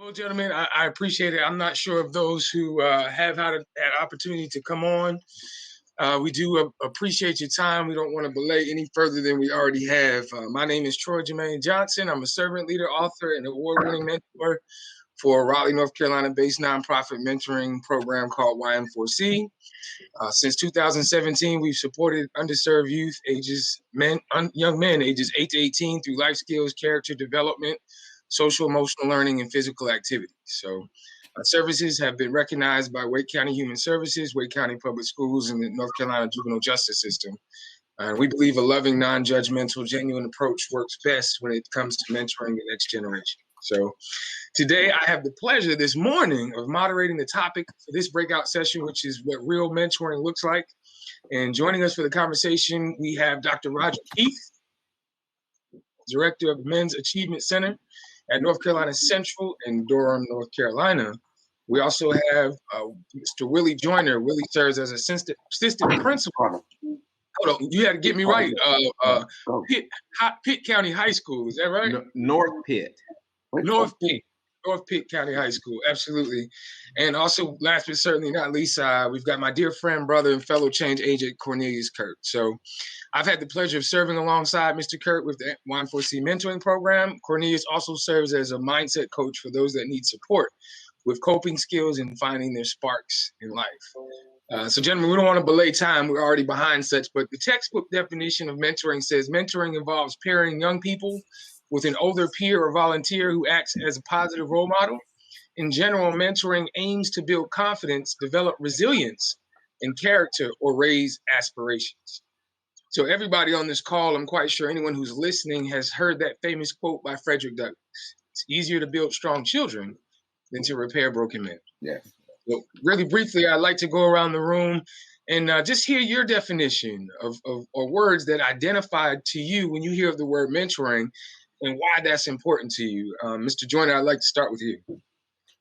Well, gentlemen, I appreciate it. I'm not sure of those who have had an opportunity to come on. We do appreciate your time. We don't want to belay any further than we already have. My name is Troy Jermaine Johnson. I'm a servant leader, author, and award-winning mentor for a Raleigh, North Carolina-based nonprofit mentoring program called YM4C. Since 2017, we've supported underserved young men ages 8 to 18 through life skills, character development, social emotional learning, and physical activity. So our services have been recognized by Wake County Human Services, Wake County Public Schools, and the North Carolina Juvenile Justice System. We believe a loving, non-judgmental, genuine approach works best when it comes to mentoring the next generation. So today I have the pleasure this morning of moderating the topic for this breakout session, which is what real mentoring looks like. And joining us for the conversation, we have Dr. Roderick Heath, Director of the Men's Achievement Center at North Carolina Central in Durham, North Carolina. We also have Mr. Willie Joyner. Willie serves as assistant principal. Hold on, you had to get me right. Pitt County High School, is that right? North Pitt. North Pitt County High School, absolutely. And also, last but certainly not least, we've got my dear friend, brother, and fellow change agent, Cornelius Kirk. So I've had the pleasure of serving alongside Mr. Kirk with the Y4C mentoring program. Cornelius also serves as a mindset coach for those that need support with coping skills and finding their sparks in life. So, gentlemen, we don't want to belay time. We're already behind such, but the textbook definition of mentoring says mentoring involves pairing young people with an older peer or volunteer who acts as a positive role model. In general, mentoring aims to build confidence, develop resilience and character, or raise aspirations. So everybody on this call, I'm quite sure anyone who's listening has heard that famous quote by Frederick Douglass. It's easier to build strong children than to repair broken men. Yeah. So really briefly, I'd like to go around the room and just hear your definition of or words that identify to you when you hear of the word mentoring and why that's important to you. Mr. Joyner, I'd like to start with you.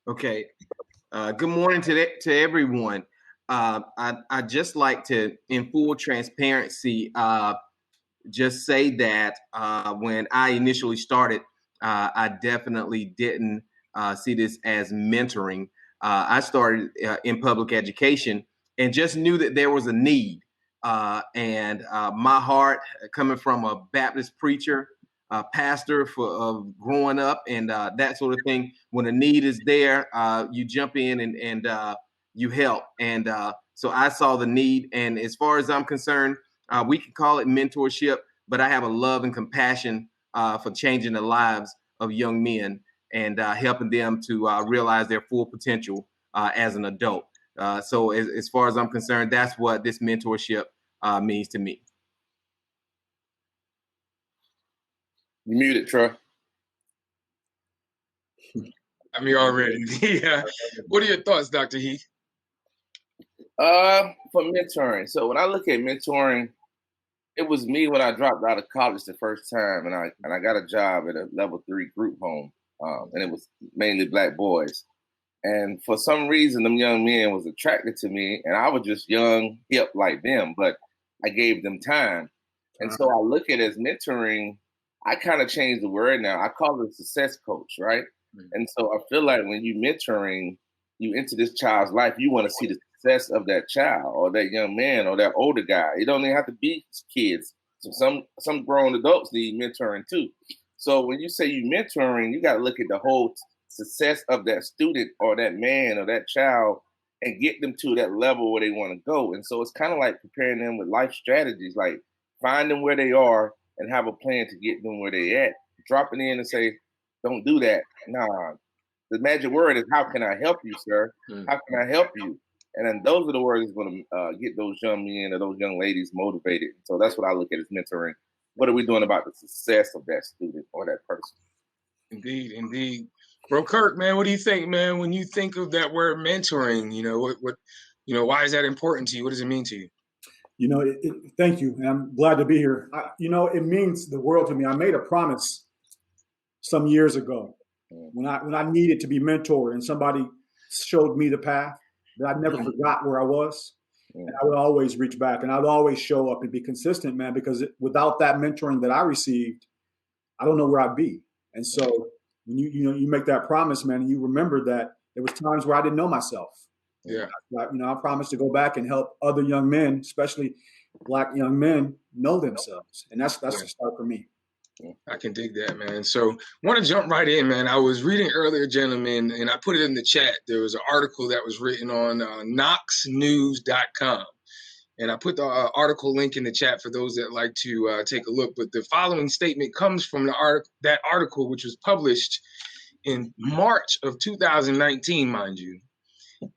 Okay. Good morning to everyone. I'd just like to, in full transparency, just say that when I initially started, I definitely didn't see this as mentoring. I started in public education and just knew that there was a need. And my heart, coming from a Baptist preacher, pastor of growing up and that sort of thing, when a need is there, you jump in and you help. And so I saw the need. And as far as I'm concerned, we can call it mentorship, but I have a love and compassion for changing the lives of young men and helping them to realize their full potential as an adult. So as far as I'm concerned, that's what this mentorship means to me. You muted, Troy. I mean, already. Yeah. What are your thoughts, Dr. Heath? For mentoring. So when I look at mentoring, it was me when I dropped out of college the first time, and I got a job at a level 3 group home, and it was mainly Black boys. And for some reason, them young men was attracted to me, and I was just young, hip like them, but I gave them time. And so I look at it as mentoring. I kind of changed the word now. I call it a success coach, right? Mm-hmm. And so I feel like when you mentoring, you into this child's life, you want to see the success of that child or that young man or that older guy. It don't even have to be kids. So some grown adults need mentoring too. So when you say you mentoring, you got to look at the whole success of that student or that man or that child and get them to that level where they want to go. And so it's kind of like preparing them with life strategies, like find them where they are and have a plan to get them where they at. Dropping in and say, don't do that. Nah. The magic word is, how can I help you, sir? How can I help you? And then those are the words that's going to get those young men or those young ladies motivated. So that's what I look at as mentoring. What are we doing about the success of that student or that person? Indeed, indeed. Bro, Kirk, man, what do you think, man, when you think of that word mentoring? You know, what why is that important to you? What does it mean to you? You know, thank you. And I'm glad to be here. It means the world to me. I made a promise some years ago when I needed to be mentored and somebody showed me the path that I never forgot where I was. And I would always reach back and I would always show up and be consistent, man, because without that mentoring that I received, I don't know where I'd be. And so when you make that promise, man, and you remember that there was times where I didn't know myself. Yeah. I promised to go back and help other young men, especially Black young men, know themselves. And that's the start for me. I can dig that, man. So want to jump right in, man. I was reading earlier, gentlemen, and I put it in the chat. There was an article that was written on knoxnews.com. And I put the article link in the chat for those that like to take a look. But the following statement comes from that article, which was published in March of 2019, mind you.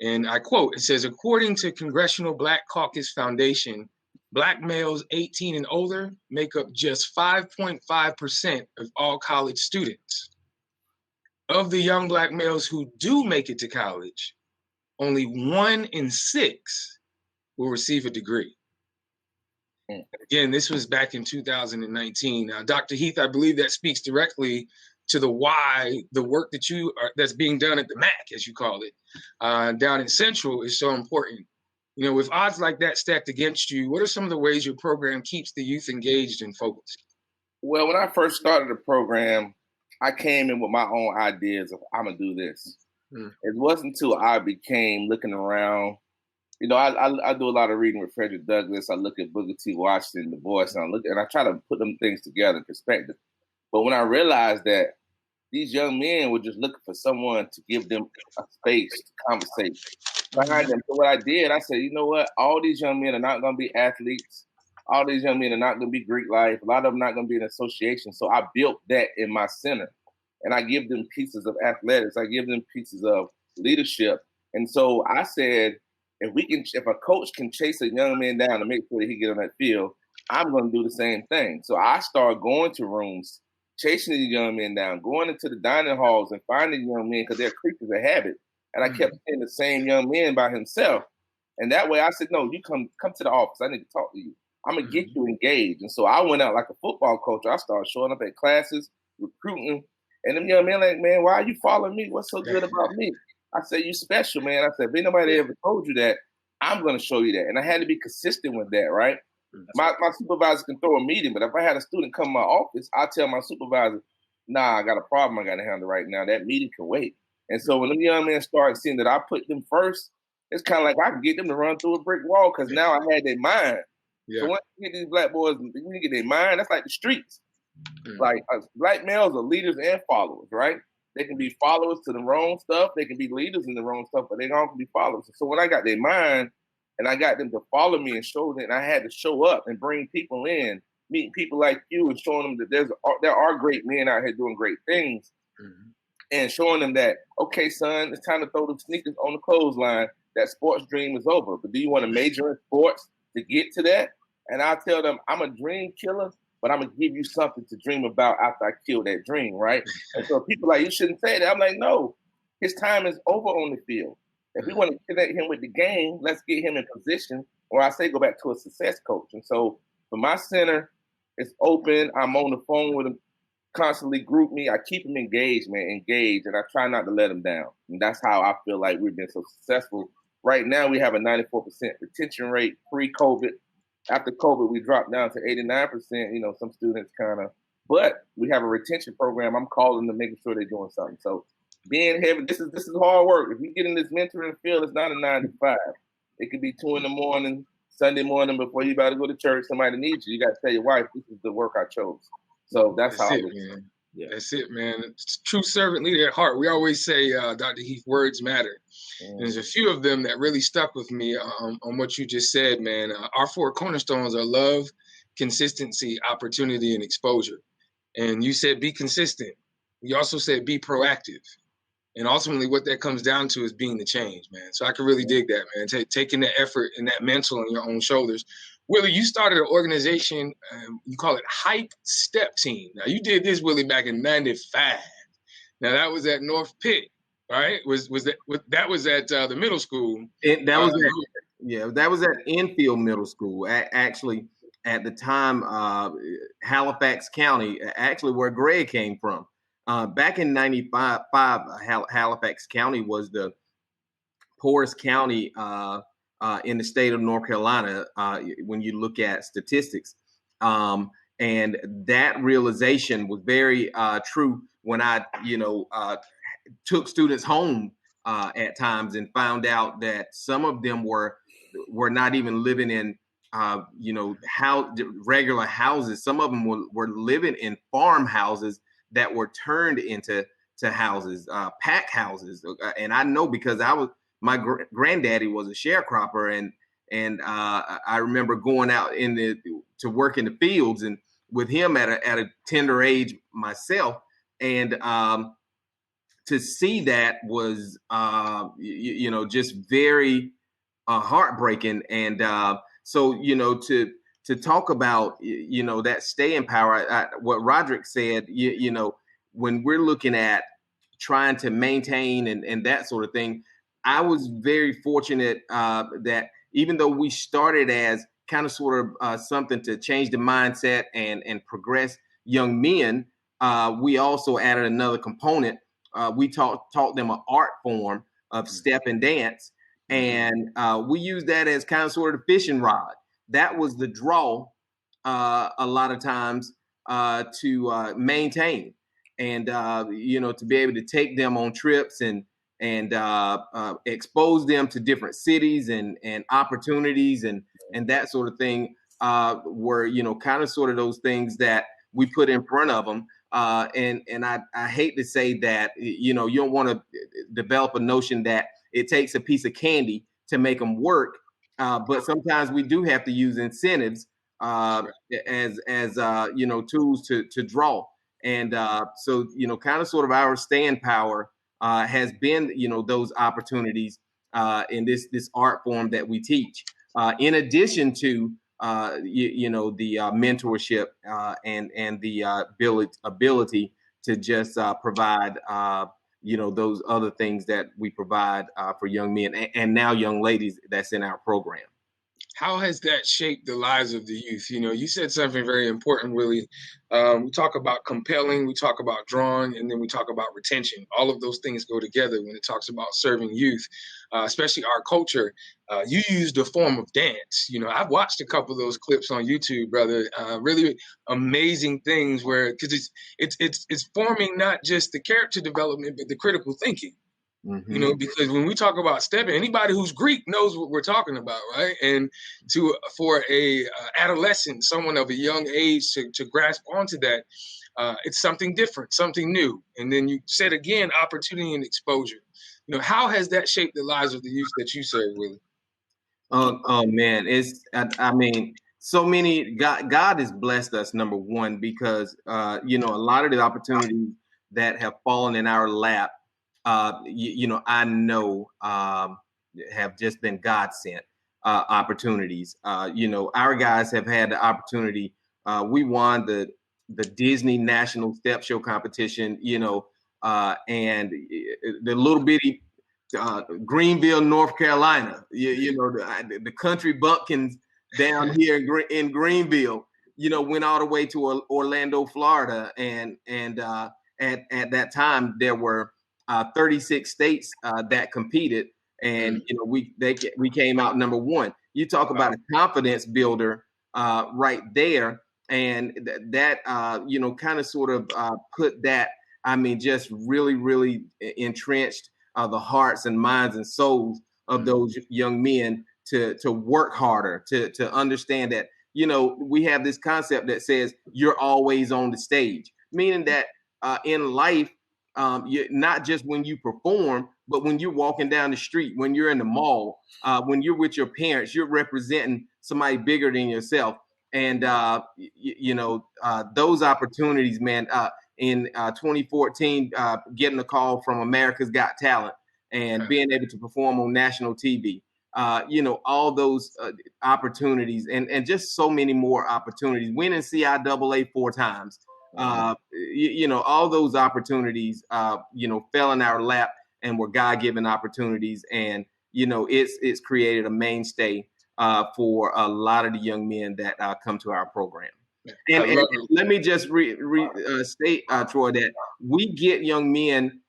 And I quote, it says, according to Congressional Black Caucus Foundation, Black males 18 and older make up just 5.5% of all college students. Of the young Black males who do make it to college, only 1 in 6 will receive a degree. Again, this was back in 2019. Dr. Heath, I believe that speaks directly to the why the work that that's being done at the MAC, as you call it, down in Central is so important. You know, with odds like that stacked against you, what are some of the ways your program keeps the youth engaged and focused? Well, when I first started the program, I came in with my own ideas of I'm gonna do this. It wasn't until I became looking around. You know, I do a lot of reading with Frederick Douglass. I look at Booker T. Washington, Du Bois, and I try to put them things together in perspective. But when I realized that these young men were just looking for someone to give them a space to conversate behind them. So what I did, I said, you know what? All these young men are not going to be athletes. All these young men are not going to be Greek life. A lot of them are not going to be in association. So I built that in my center. And I give them pieces of athletics. I give them pieces of leadership. And so I said, if a coach can chase a young man down to make sure that he get on that field, I'm going to do the same thing. So I started going to rooms, chasing these young men down, going into the dining halls and finding young men because they're creatures of habit. And I kept seeing the same young man by himself. And that way I said, no, you come to the office. I need to talk to you. I'm going to get you engaged. And so I went out like a football coach. I started showing up at classes, recruiting. And them young men like, man, why are you following me? What's so good about me? I said, you special, man. I said, if anybody ever told you that, I'm going to show you that. And I had to be consistent with that, right? My supervisor can throw a meeting, but if I had a student come to my office, I tell my supervisor, nah, I got a problem I got to handle right now. That meeting can wait. And so when them young men started seeing that I put them first, it's kind of like I can get them to run through a brick wall because now I had their mind. Yeah. So once you get these Black boys, when you get their mind, that's like the streets. Like Black males are leaders and followers, right? They can be followers to the wrong stuff. They can be leaders in the wrong stuff, but they all can be followers. So when I got their mind and I got them to follow me and show them, and I had to show up and bring people in, meeting people like you and showing them that there are great men out here doing great things and showing them that, okay, son, it's time to throw the sneakers on the clothesline. That sports dream is over. But do you want to major in sports to get to that? And I tell them, I'm a dream killer, but I'm going to give you something to dream about after I kill that dream, right? And so people are like, you shouldn't say that. I'm like, no, his time is over on the field. If we want to connect him with the game, let's get him in position, or I say go back to a success coach. And so for my center, it's open. I'm on the phone with him, constantly group me. I keep him engaged, and I try not to let him down. And that's how I feel like we've been so successful. Right now, we have a 94% retention rate pre-COVID. After COVID, we dropped down to 89%. You know, some students but we have a retention program. I'm calling them, making sure they're doing something. So being heavy, this is hard work. If you get in this mentoring field, it's not a 9 to 5. It could be 2 a.m, Sunday morning before you about to go to church. Somebody needs you. You got to tell your wife, this is the work I chose. So that's how it is. Yeah. That's it, man. It's true servant leader at heart. We always say, Dr. Heath, words matter. And there's a few of them that really stuck with me on what you just said, man. Our 4 cornerstones are love, consistency, opportunity, and exposure. And you said be consistent. You also said be proactive. And ultimately what that comes down to is being the change, man. So I can really dig that, man. Taking the effort and that mental on your own shoulders. Willie, you started an organization, you call it Hype Step Team. Now, you did this, Willie, back in 95. Now, that was at North Pitt, right? That was at the middle school. That was at Enfield Middle School. Actually, at the time, Halifax County, actually where Greg came from. Back in 95, Halifax County was the poorest county in the state of North Carolina when you look at statistics. And that realization was very true when I, took students home at times and found out that some of them were not even living in, regular houses. Some of them were living in farmhouses that were turned into houses, pack houses. And I know because my granddaddy was a sharecropper, and I remember going out to work in the fields and with him at a tender age myself, and to see that was just very heartbreaking. And so to talk about that staying power, what Roderick said, when we're looking at trying to maintain and that sort of thing, I was very fortunate that even though we started as kind of sort of something to change the mindset and progress young men, we also added another component. We taught them an art form of step and dance, and we used that as kind of sort of the fishing rod. That was the draw a lot of times to maintain, and to be able to take them on trips and expose them to different cities and opportunities and that sort of thing were kind of sort of those things that we put in front of them. And I hate to say that you don't want to develop a notion that it takes a piece of candy to make them work, but sometimes we do have to use incentives as tools to draw. And so kind of sort of our staying power has been those opportunities in this art form that we teach, in addition to the mentorship and the ability to just provide those other things that we provide for young men and now young ladies that's in our program. How has that shaped the lives of the youth? You said something very important, Willie. We talk about compelling, we talk about drawing, and then we talk about retention. All of those things go together when it talks about serving youth, especially our culture. You used a form of dance. I've watched a couple of those clips on YouTube, brother. Really amazing things because it's forming not just the character development, but the critical thinking. Mm-hmm. Because when we talk about stepping, anybody who's Greek knows what we're talking about, right? And for a adolescent, someone of a young age to grasp onto that, it's something different, something new. And then you said again, opportunity and exposure. How has that shaped the lives of the youth that you serve, Willie? Oh man, I mean, so many. God has blessed us, number one, because a lot of the opportunities that have fallen in our lap, I know have just been God sent opportunities. Our guys have had the opportunity. We won the Disney National Step Show competition, and the little bitty Greenville, North Carolina, the country bumpkins down here in Greenville, went all the way to Orlando, Florida. And at that time, there were 36 states that competed, and we came out number one. You talk about a confidence builder right there, and that kind of sort of put that, just really, really entrenched the hearts and minds and souls of those young men to work harder, to understand that we have this concept that says you're always on the stage, meaning that in life, not just when you perform, but when you're walking down the street, when you're in the mall, when you're with your parents, you're representing somebody bigger than yourself. And those opportunities, man. In 2014, getting a call from America's Got Talent and being able to perform on national TV, all those opportunities and just so many more opportunities. Winning CIAA 4 times. All those opportunities, fell in our lap and were God-given opportunities. And, it's created a mainstay for a lot of the young men that come to our program. And let me just state, Troy, that we get young men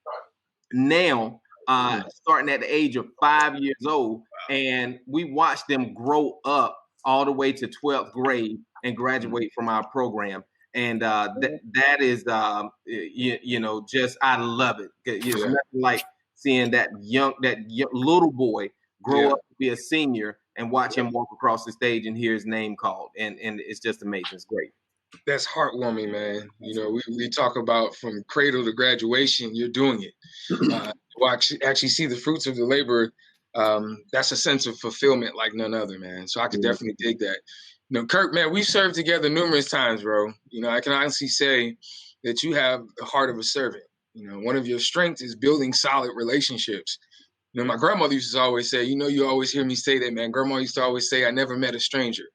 now starting at the age of 5 years old, and we watch them grow up all the way to 12th grade and graduate from our program. And that is, just, I love it. It's nothing like seeing that little boy grow up to be a senior and watch him walk across the stage and hear his name called. And it's just amazing. It's great. That's heartwarming, man. We talk about from cradle to graduation, you're doing it. To actually see the fruits of the labor, that's a sense of fulfillment like none other, man. So I could definitely dig that. Kirk, man, we've served together numerous times, bro. I can honestly say that you have the heart of a servant. One of your strengths is building solid relationships. My grandmother used to always say, you always hear me say that, man. Grandma used to always say, I never met a stranger.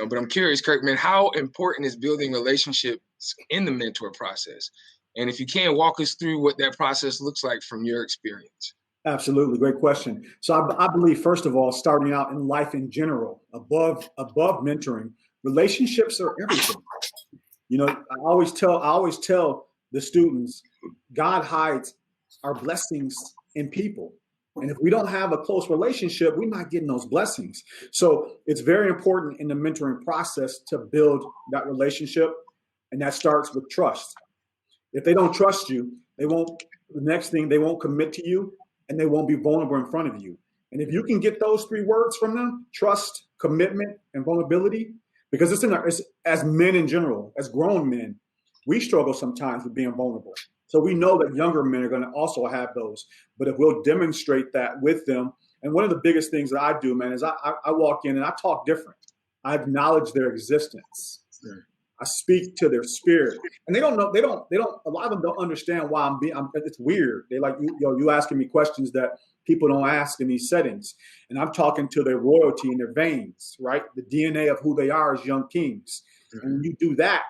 But I'm curious, Kirk, man, how important is building relationships in the mentor process? And if you can, walk us through what that process looks like from your experience. Absolutely. Great question. So I believe, first of all, starting out in life in general, above mentoring, relationships are everything. I always tell the students, God hides our blessings in people. And if we don't have a close relationship, we're not getting those blessings. So it's very important in the mentoring process to build that relationship. And that starts with trust. If they don't trust you, they won't commit to you, and they won't be vulnerable in front of you. And if you can get those three words from them, trust, commitment, and vulnerability, because it's as men in general, as grown men, we struggle sometimes with being vulnerable. So we know that younger men are going to also have those. But if we'll demonstrate that with them, and one of the biggest things that I do, man, is I walk in and I talk different. I acknowledge their existence. I speak to their spirit, and they don't know. They don't. A lot of them don't understand why it's weird. They like you asking me questions that people don't ask in these settings, and I'm talking to their royalty in their veins, right? The DNA of who they are as young kings. And when you do that,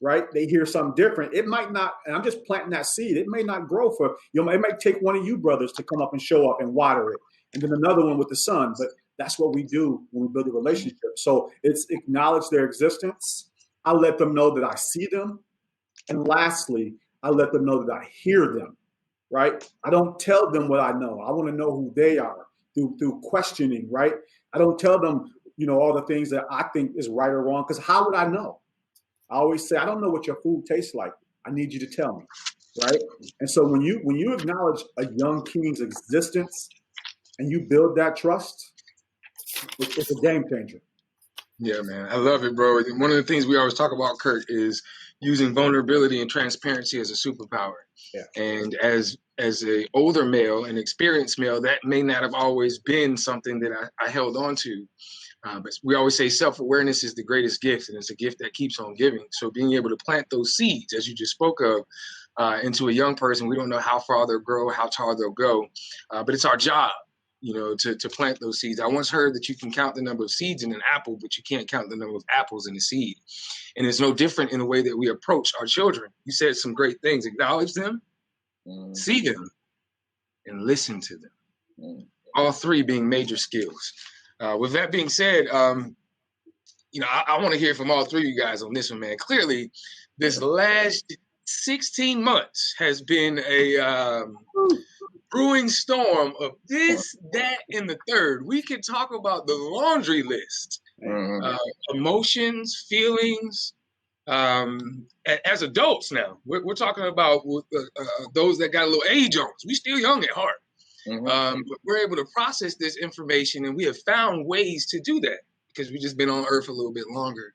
right? They hear something different. It might not, and I'm just planting that seed. It may not grow for it might take one of you brothers to come up and show up and water it, and then another one with the sun. But that's what we do when we build a relationship. So it's acknowledge their existence. I let them know that I see them. And lastly, I let them know that I hear them, right? I don't tell them what I know. I want to know who they are through questioning, right? I don't tell them, all the things that I think is right or wrong, because how would I know? I always say, I don't know what your food tastes like. I need you to tell me, right? And so when you acknowledge a young king's existence and you build that trust, it's a game changer. Yeah, man. I love it, bro. One of the things we always talk about, Kirk, is using vulnerability and transparency as a superpower. Yeah. And as an older male, an experienced male, that may not have always been something that I held on to. But we always say self-awareness is the greatest gift, and it's a gift that keeps on giving. So being able to plant those seeds, as you just spoke of, into a young person, we don't know how far they'll grow, how tall they'll go, but it's our job, to plant those seeds. I once heard that you can count the number of seeds in an apple, but you can't count the number of apples in a seed. And it's no different in the way that we approach our children. You said some great things. Acknowledge them, see them, and listen to them. All three being major skills. With that being said, I want to hear from all three of you guys on this one, man. Clearly, this last 16 months has been a brewing storm of this, that, and the third. We can talk about the laundry list, emotions, feelings. As adults now, we're talking about those that got a little age on us. We still young at heart. But we're able to process this information, and we have found ways to do that because we've just been on Earth a little bit longer.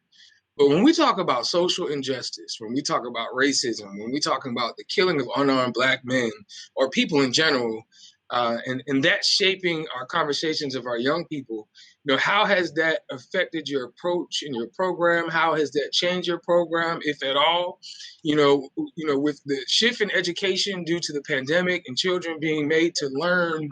But when we talk about social injustice, when we talk about racism, when we talk about the killing of unarmed Black men or people in general, and that shaping our conversations of our young people, how has that affected your approach in your program? How has that changed your program, if at all? With the shift in education due to the pandemic and children being made to learn,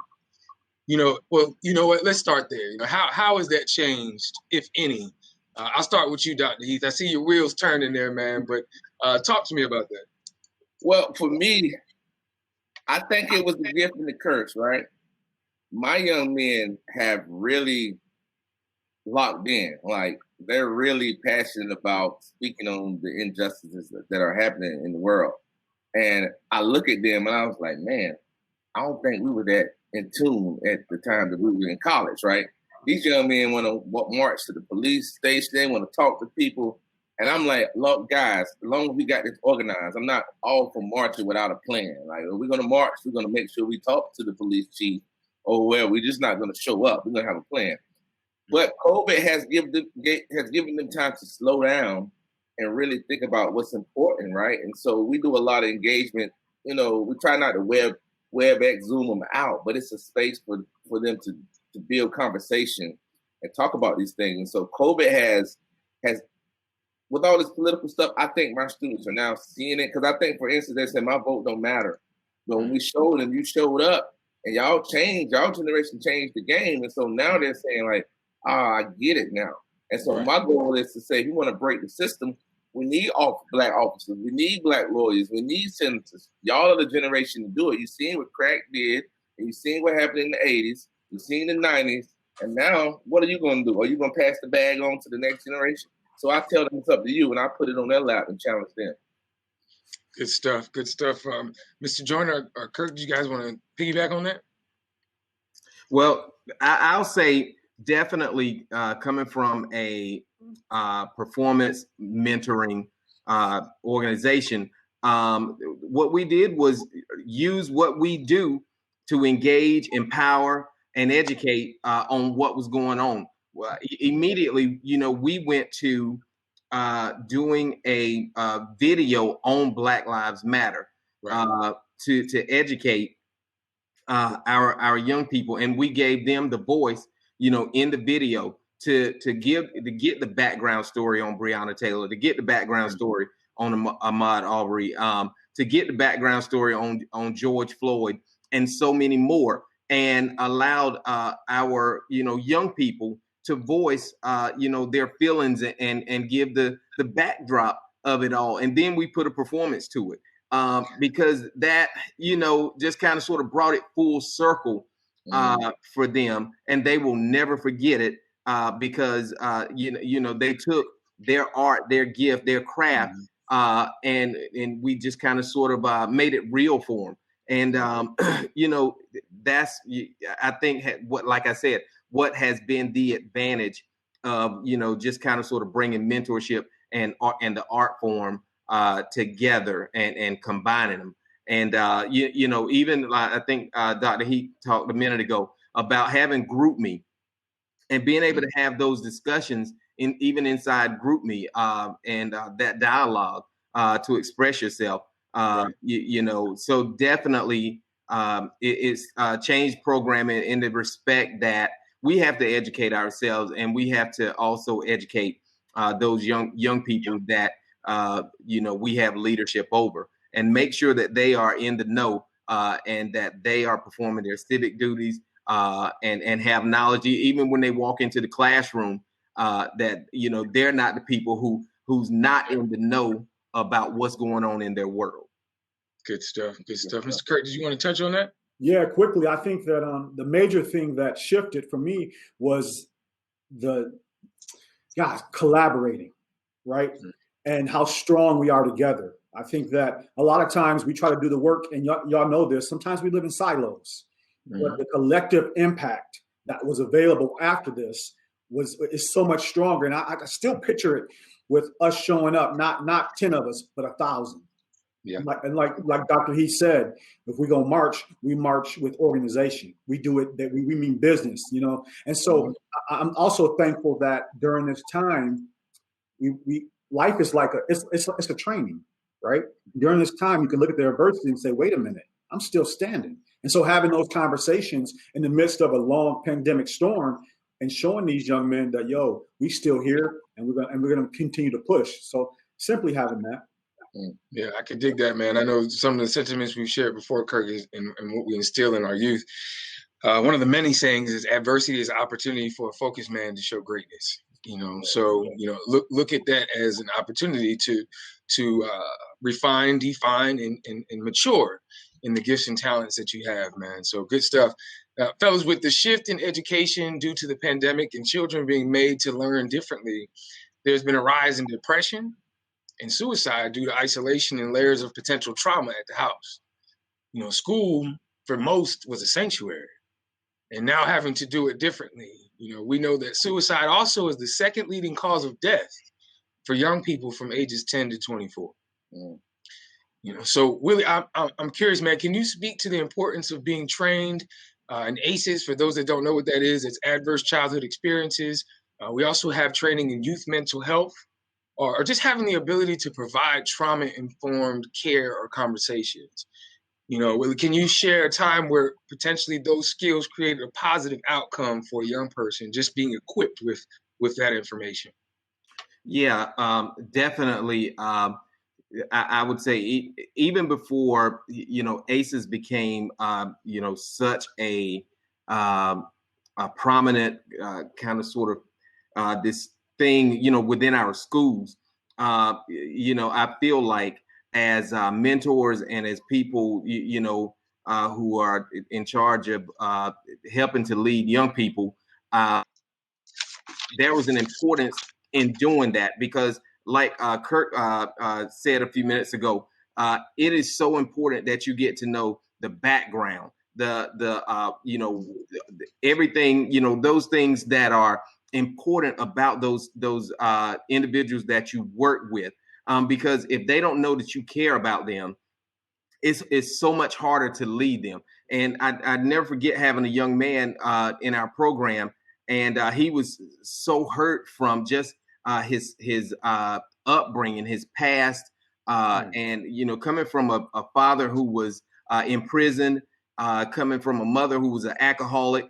let's start there. How has that changed, if any? I'll start with you, Dr. Heath. I see your wheels turning there, man, but talk to me about that. Well, for me, I think it was the gift and the curse, right? My young men have really locked in. Like, they're really passionate about speaking on the injustices that are happening in the world. And I look at them and I was like, man, I don't think we were that in tune at the time that we were in college, right? These young men want to march to the police station. They want to talk to people. And I'm like, look, guys, as long as we got this organized, I'm not all for marching without a plan. Like, if we're going to march, we're going to make sure we talk to the police chief, or well, we're just not going to show up. We're going to have a plan. But COVID has given them time to slow down and really think about what's important, right? And so we do a lot of engagement. You know, we try not to WebEx, Zoom them out, but it's a space for them to build conversation and talk about these things. And so COVID has with all this political stuff, I think my students are now seeing it, because I think, for instance, they said my vote don't matter. But when we showed them, you showed up, and y'all generation changed the game. And so now they're saying like, I get it now. And so my goal is to say, if you want to break the system, we need black officers, we need black lawyers, we need senators. Y'all are the generation to do it. You've seen what crack did, and you've seen what happened in the 80s, you've seen the 90s, and now what are you going to do? Are you going to pass the bag on to the next generation? So I tell them it's up to you, and I put it on their lap and challenge them. Good stuff. Good stuff. Mr. Joyner or Kirk, do you guys want to piggyback on that? Well, I'll say definitely coming from a performance mentoring organization, what we did was use what we do to engage, empower, and educate on what was going on. Well, immediately, we went to doing a video on Black Lives Matter to educate our young people, and we gave them the voice, in the video to get the background story on Breonna Taylor, to get the background story on Ahmaud Arbery, to get the background story on George Floyd, and so many more, and allowed our young people to voice their feelings and give the backdrop of it all. And then we put a performance to it, because that just kind of sort of brought it full circle for them, and they will never forget it, because they took their art, their gift, their craft, and we just kind of sort of made it real for them. And that's, I think, like I said, what has been the advantage of just kind of sort of bringing mentorship and the art form together and combining them. And even I think Dr. Heath talked a minute ago about having GroupMe and being able to have those discussions even inside GroupMe, and that dialogue to express yourself. So definitely it's changed programming in the respect that we have to educate ourselves, and we have to also educate those young people that we have leadership over, and make sure that they are in the know, and that they are performing their civic duties, and have knowledge even when they walk into the classroom, that they're not the people who's not in the know about what's going on in their world. Good stuff. Good stuff. Mr. Kirk, did you want to touch on that? Yeah, quickly. I think that the major thing that shifted for me was the guys collaborating, right? And how strong we are together. I think that a lot of times we try to do the work, and y'all know this, sometimes we live in silos. But the collective impact that was available after this is so much stronger. And I still picture it with us showing up, not 10 of us, but 1,000. Yeah. And like Dr. Heath said, if we go march, we march with organization. We do it that we mean business, And so I'm also thankful that during this time, we life is like it's a training, right? During this time, you can look at their adversity and say, wait a minute, I'm still standing. And so having those conversations in the midst of a long pandemic storm and showing these young men that, we still here, and we're gonna continue to push. So simply having that. Yeah, I can dig that, man. I know some of the sentiments we've shared before, Kirk, and what we instill in our youth. One of the many sayings is adversity is an opportunity for a focused man to show greatness. So look at that as an opportunity to refine, define, and mature in the gifts and talents that you have, man. So good stuff. Fellas, with the shift in education due to the pandemic and children being made to learn differently, there's been a rise in depression and suicide due to isolation and layers of potential trauma at the house. School for most was a sanctuary, and now having to do it differently We know that suicide also is the second leading cause of death for young people from ages 10 to 24. So Willie, I'm curious, man, can you speak to the importance of being trained in ACEs? For those that don't know what that is, it's adverse childhood experiences. We also have training in youth mental health, or just having the ability to provide trauma-informed care or conversations. Willie, can you share a time where potentially those skills created a positive outcome for a young person, just being equipped with that information? Yeah, definitely. I would say even before, ACEs became, such a prominent kind of sort of this thing, within our schools. I feel like as mentors and as people, who are in charge of helping to lead young people, there was an importance in doing that, because like Kirk said a few minutes ago, it is so important that you get to know the background, everything, those things that are important about those individuals that you work with, because if they don't know that you care about them, it's so much harder to lead them. And I'd never forget having a young man in our program, and he was so hurt from just his upbringing, his past, and coming from a father who was in prison, coming from a mother who was an alcoholic,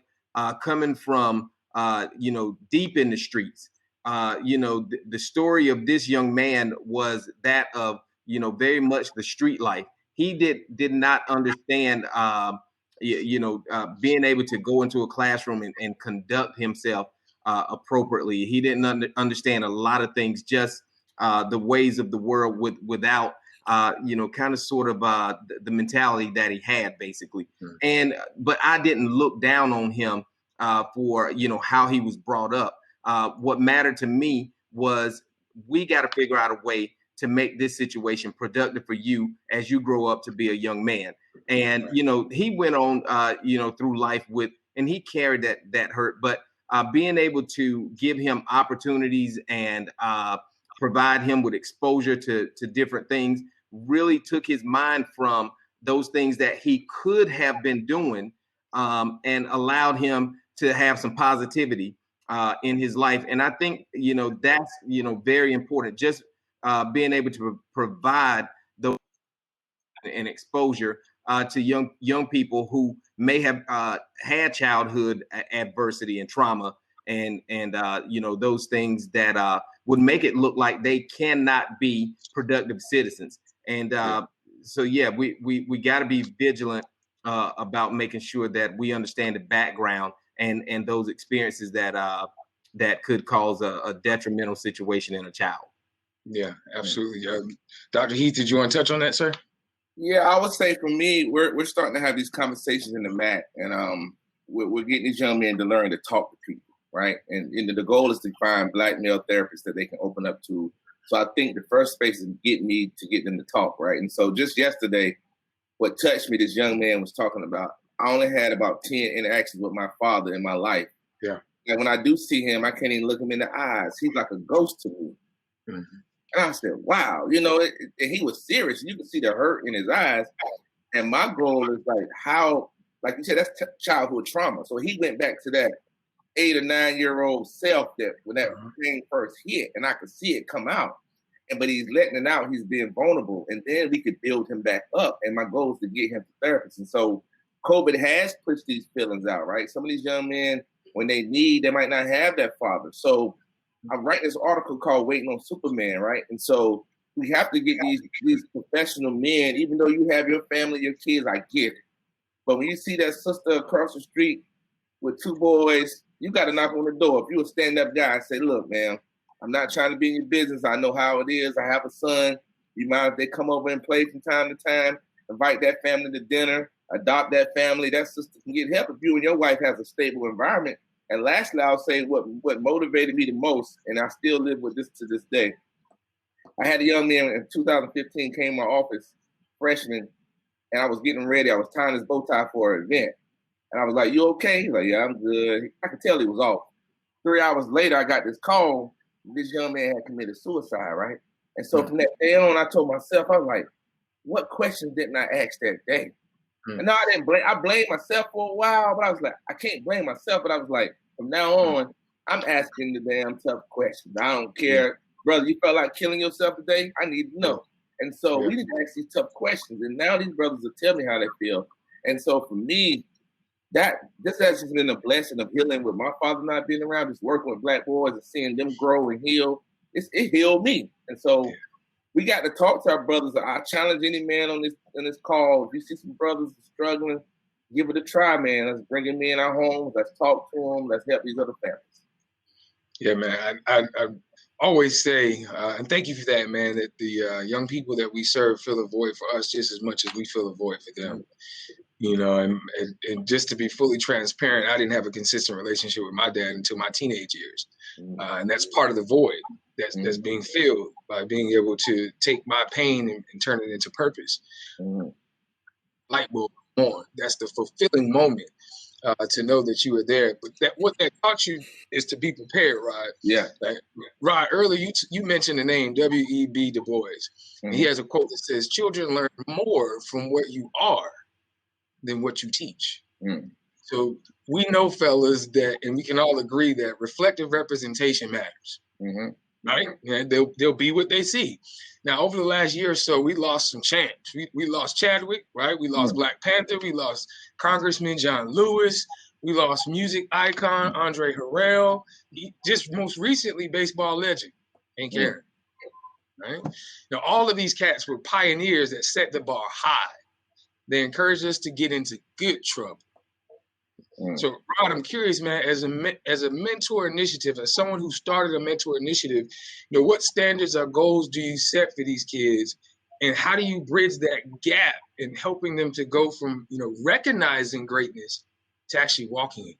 coming from deep in the streets. The story of this young man was that of very much the street life. He did not understand being able to go into a classroom and conduct himself appropriately. He didn't understand a lot of things, just the ways of the world without kind of sort of the mentality that he had, basically. But I didn't look down on him for how he was brought up. What mattered to me was we got to figure out a way to make this situation productive for you as you grow up to be a young man. And, he went on, through life and he carried that hurt, but being able to give him opportunities and provide him with exposure to different things really took his mind from those things that he could have been doing, and allowed him to have some positivity in his life. And I think, that's, very important. Just being able to provide those and exposure to young people who may have had childhood adversity and trauma, and those things that would make it look like they cannot be productive citizens. And so we got to be vigilant about making sure that we understand the background and those experiences that could cause a detrimental situation in a child. Yeah, absolutely. Dr. Heath, did you want to touch on that, sir? Yeah, I would say for me, we're starting to have these conversations in the MAC, and we're getting these young men to learn to talk to people, right? And the goal is to find Black male therapists that they can open up to. So I think the first space is get them to talk, right? And so just yesterday, what touched me, this young man was talking about, I only had about 10 interactions with my father in my life. Yeah. And when I do see him, I can't even look him in the eyes. He's like a ghost to me. Mm-hmm. And I said, wow, and he was serious. You could see the hurt in his eyes. And my goal is like you said, that's childhood trauma. So he went back to that 8 or 9 year old self that when that thing first hit, and I could see it come out. But he's letting it out. He's being vulnerable. And then we could build him back up. And my goal is to get him to therapists. And so COVID has pushed these feelings out, right? Some of these young men, when they might not have that father. So I'm writing this article called Waiting on Superman, right? And so we have to get these professional men, even though you have your family, your kids, I get it. But when you see that sister across the street with 2 boys, you got to knock on the door. If you're a stand-up guy and say, look, man, I'm not trying to be in your business. I know how it is. I have a son. You mind if they come over and play from time to time, invite that family to dinner, adopt that family. That sister can get help if you and your wife has a stable environment. And lastly, I'll say what motivated me the most, and I still live with this to this day. I had a young man in 2015 came to my office, freshman, and I was getting ready. I was tying his bow tie for an event. And I was like, you okay? He's like, yeah, I'm good. I could tell he was off. 3 hours later, I got this call. This young man had committed suicide, right? And so from that day on, I told myself, I was like, what questions didn't I ask that day? And no, I didn't blame. I blamed myself for a while, but I was like, I can't blame myself. But I was like, from now on, I'm asking the damn tough questions. I don't care, brother. You felt like killing yourself today? I need to know. And so we need to ask these tough questions. And now these brothers will tell me how they feel. And so for me, this has just been a blessing of healing with my father not being around, just working with black boys and seeing them grow and heal. It healed me. And so we got to talk to our brothers. I challenge any man on this call. If you see some brothers struggling, give it a try, man. Let's bring them in our homes. Let's talk to them. Let's help these other families. Yeah, man. I always say, and thank you for that, man, that the young people that we serve fill a void for us just as much as we fill a void for them. You know, and just to be fully transparent, I didn't have a consistent relationship with my dad until my teenage years. And that's part of the void that's being filled by being able to take my pain and turn it into purpose. Light bulb on. That's the fulfilling moment to know that you were there. But what that taught you is to be prepared, Rod. Yeah. Rod, earlier you mentioned the name W.E.B. Du Bois. And he has a quote that says, "Children learn more from what you are than what you teach." So we know, fellas, that, and we can all agree that reflective representation matters, right? And they'll be what they see. Now, over the last year or so, we lost some champs. We lost Chadwick, right? We lost Black Panther. We lost Congressman John Lewis. We lost music icon Andre Harrell. Just most recently, baseball legend Hank Aaron, right? Now, all of these cats were pioneers that set the bar high. They encouraged us to get into good trouble. So, Rod, I'm curious, man, as a mentor initiative, as someone who started a mentor initiative, you know, what standards or goals do you set for these kids, and how do you bridge that gap in helping them to go from, you know, recognizing greatness to actually walking it?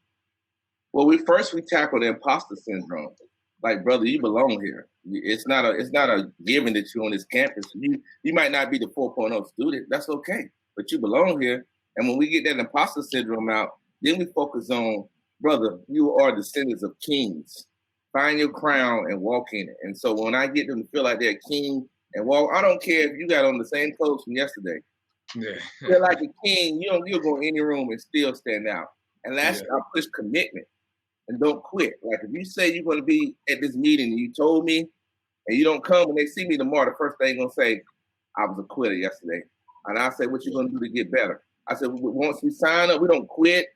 Well, we tackle the imposter syndrome. Like, brother, you belong here. It's not a given that you're on this campus. You might not be the 4.0 student. That's okay, but you belong here. And when we get that imposter syndrome out, then we focus on, brother, you are descendants of kings. Find your crown and walk in it. And so when I get them to feel like they're a king and walk, I don't care if you got on the same clothes from yesterday. Feel like a king, you'll go in any room and still stand out. And lastly, I push commitment and don't quit. Like, if you say you're going to be at this meeting and you told me and you don't come, when they see me tomorrow, the first thing they're going to say, I was a quitter yesterday. And I say, what you going to do to get better? I said, once we sign up, we don't quit.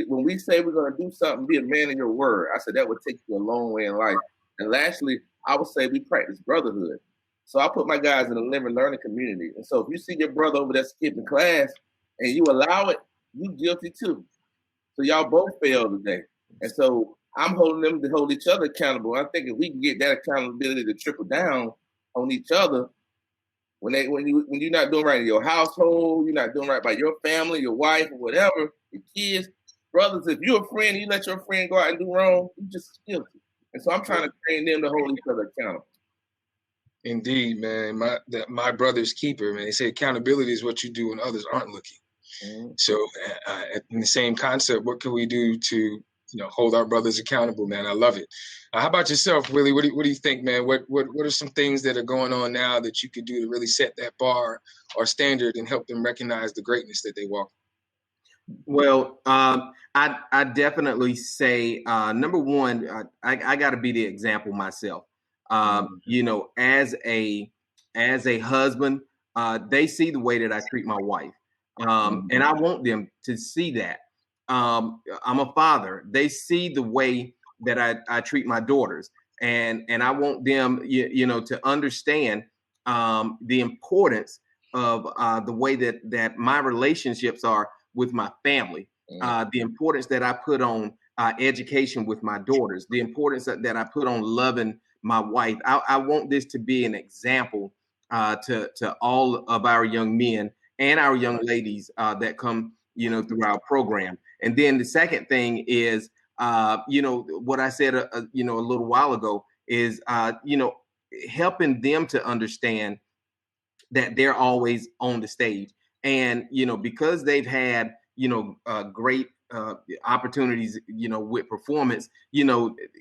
When we say we're going to do something, be a man in your word. I said that would take you a long way in life. And lastly, I would say we practice brotherhood. So I put my guys in a living, learning community. And so if you see your brother over there skipping class and you allow it, you guilty too. So y'all both failed today. And so I'm holding them to hold each other accountable. I think if we can get that accountability to trickle down on each other, when you're not doing right in your household, you're not doing right by your family, your wife, or whatever, your kids. Brothers, if you're a friend and you let your friend go out and do wrong, you just guilty. And so I'm trying to train them to hold each other accountable. Indeed, man. My brother's keeper, man. They say accountability is what you do when others aren't looking. So in the same concept, what can we do to, hold our brothers accountable, man? I love it. How about yourself, Willie? What do you think, man? What are some things that are going on now that you could do to really set that bar or standard and help them recognize the greatness that they walk? Well, I definitely say, number one, I got to be the example myself. As a husband, they see the way that I treat my wife. And I want them to see that. I'm a father. They see the way that I treat my daughters. And I want them, to understand the importance of the way that my relationships are with my family, the importance that I put on education with my daughters, the importance that I put on loving my wife. I want this to be an example to all of our young men and our young ladies that come, through our program. And then the second thing is, what I said, a little while ago is, helping them to understand that they're always on the stage. And, because they've had, great opportunities, with performance,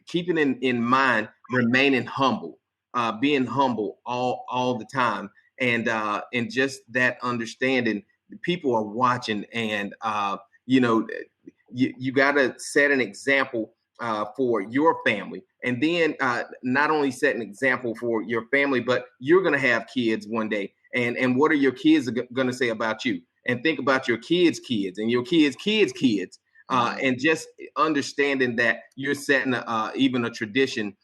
keeping in mind, remaining humble, being humble all the time. And just that understanding, people are watching, and you got to set an example for your family, and then not only set an example for your family, but you're going to have kids one day, and what are your kids going to say about you? And think about your kids' kids and your kids' kids, and just understanding that you're setting even a tradition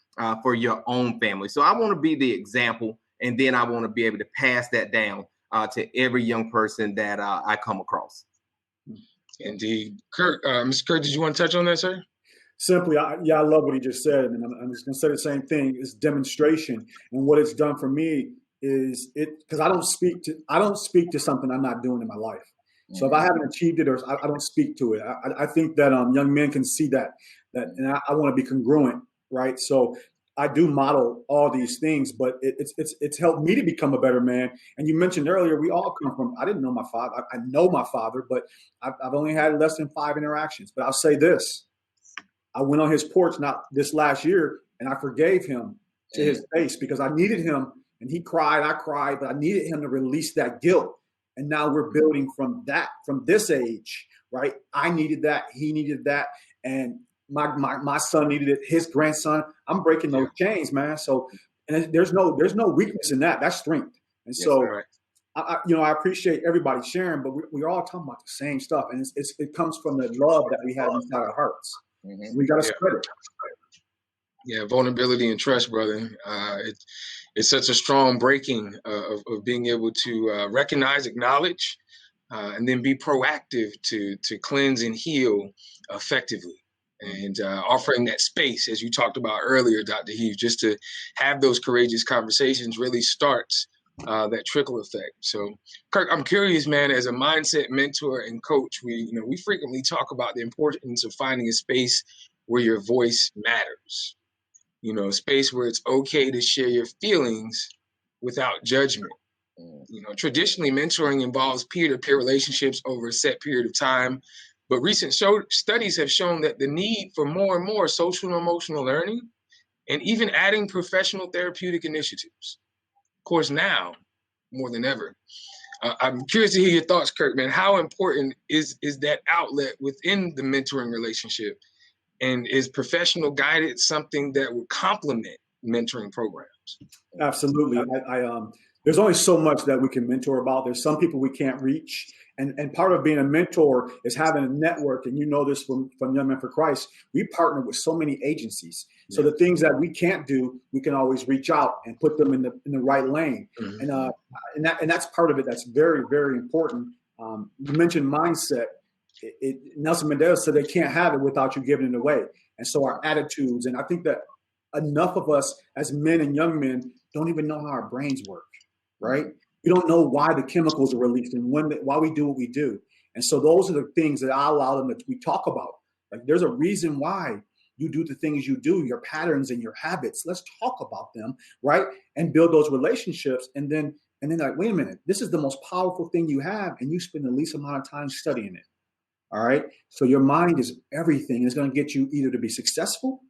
for your own family. So I want to be the example, and then I want to be able to pass that down to every young person that I come across. Indeed. Kirk, Mr. Kirk, did you want to touch on that, sir? Simply, I love what he just said, and I'm just going to say the same thing. Is demonstration, and what it's done for me is because I don't speak to something I'm not doing in my life. So if I haven't achieved it, or I don't speak to it. I think that young men can see that, and I want to be congruent, right? So I do model all these things, but it's helped me to become a better man. And you mentioned earlier, we all come from. I didn't know my father. I know my father, but I've only had less than 5 interactions. But I'll say this: I went on his porch not this last year, and I forgave him to his face because I needed him. And he cried, I cried, but I needed him to release that guilt. And now we're building from this age, right? I needed that. He needed that. And my son needed it. His grandson. I'm breaking those chains, man. So, and there's no weakness in that. That's strength. And so, right. I appreciate everybody sharing, but we're all talking about the same stuff. And it comes from the love that we have inside our hearts. Mm-hmm. We got to spread it. Yeah, vulnerability and trust, brother. It's such a strong breaking of being able to recognize, acknowledge, and then be proactive to cleanse and heal effectively. And offering that space, as you talked about earlier, Dr. Heath, just to have those courageous conversations really starts that trickle effect. So, Kirk, I'm curious, man, as a mindset mentor and coach, we frequently talk about the importance of finding a space where your voice matters. A space where it's okay to share your feelings without judgment. Traditionally, mentoring involves peer-to-peer relationships over a set period of time, but recent studies have shown that the need for more and more social and emotional learning, and even adding professional therapeutic initiatives. Of course, now, more than ever. I'm curious to hear your thoughts, Kirk, man. How important is that outlet within the mentoring relationship? And is professional guidance something that would complement mentoring programs? Absolutely. There's only so much that we can mentor about. There's some people we can't reach. And part of being a mentor is having a network. And you know this from Young Men for Christ. We partner with so many agencies. So the things that we can't do, we can always reach out and put them in the right lane. Mm-hmm. And that's part of it. That's very, very important. You mentioned mindset. Nelson Mandela said they can't have it without you giving it away. And so our attitudes, and I think that enough of us as men and young men don't even know how our brains work, right? We don't know why the chemicals are released and why we do what we do. And so those are the things that I allow them we talk about. Like there's a reason why you do the things you do, your patterns and your habits. Let's talk about them, right? And build those relationships. And then like, wait a minute, this is the most powerful thing you have, and you spend the least amount of time studying it. All right. So your mind is everything. It's going to get you either to be successful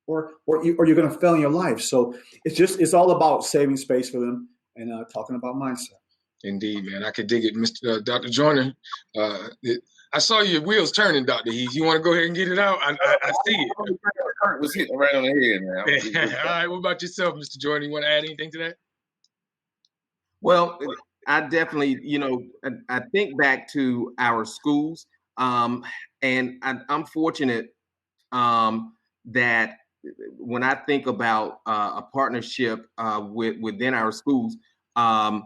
or you're going to fail in your life. So it's all about saving space for them and talking about mindset. Indeed, man. I could dig it, Mr. Dr. Joyner. I saw your wheels turning, Dr. Heath. You want to go ahead and get it out? I see it. Kirk was hitting right on the head, man. All right. What about yourself, Mr. Joyner? You want to add anything to that? Well, I definitely, I think back to our schools. And I'm fortunate that when I think about a partnership within our schools, our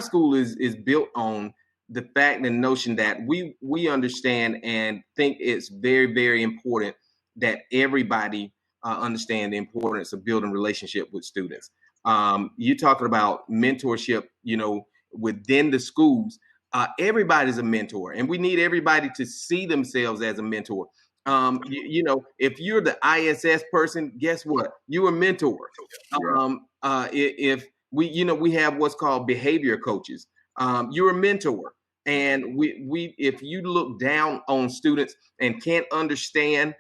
school is built on the fact and notion that we understand and think it's very, very important that everybody understand the importance of building relationship with students. You're talking about mentorship, within the schools. Everybody's a mentor, and we need everybody to see themselves as a mentor. If you're the ISS person, guess what? You're a mentor. If we have what's called behavior coaches, you're a mentor. And if you look down on students and can't understand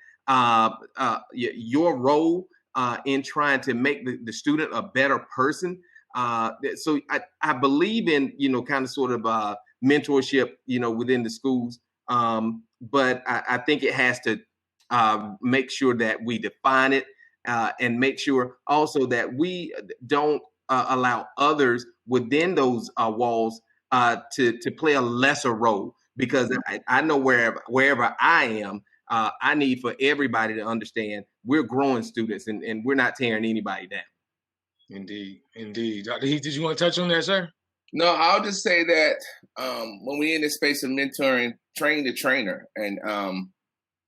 your role in trying to make the student a better person, so I believe in, kind of sort of mentorship, within the schools. But I think it has to make sure that we define it and make sure also that we don't allow others within those walls to play a lesser role, because I know wherever I am, I need for everybody to understand we're growing students and we're not tearing anybody down. Indeed. Dr. Heath, did you want to touch on that, sir? No, I'll just say that when we're in this space of mentoring, train the trainer, and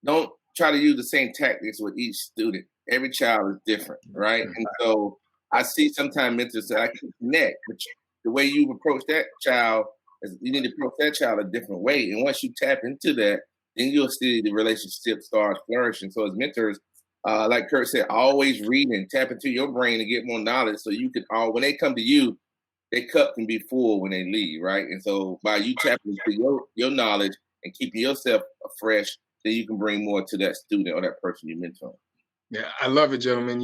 don't try to use the same tactics with each student. Every child is different, right? And so I see sometimes mentors that I can connect, but the way you approach that child is you need to approach that child a different way. And once you tap into that, then you'll see the relationship start flourishing. So as mentors, like Kirk said, always read and tap into your brain and get more knowledge, so you can when they come to you, their cup can be full when they leave, right? And so by you tapping into your knowledge and keeping yourself fresh, then you can bring more to that student or that person you mentor. Yeah, I love it, gentlemen.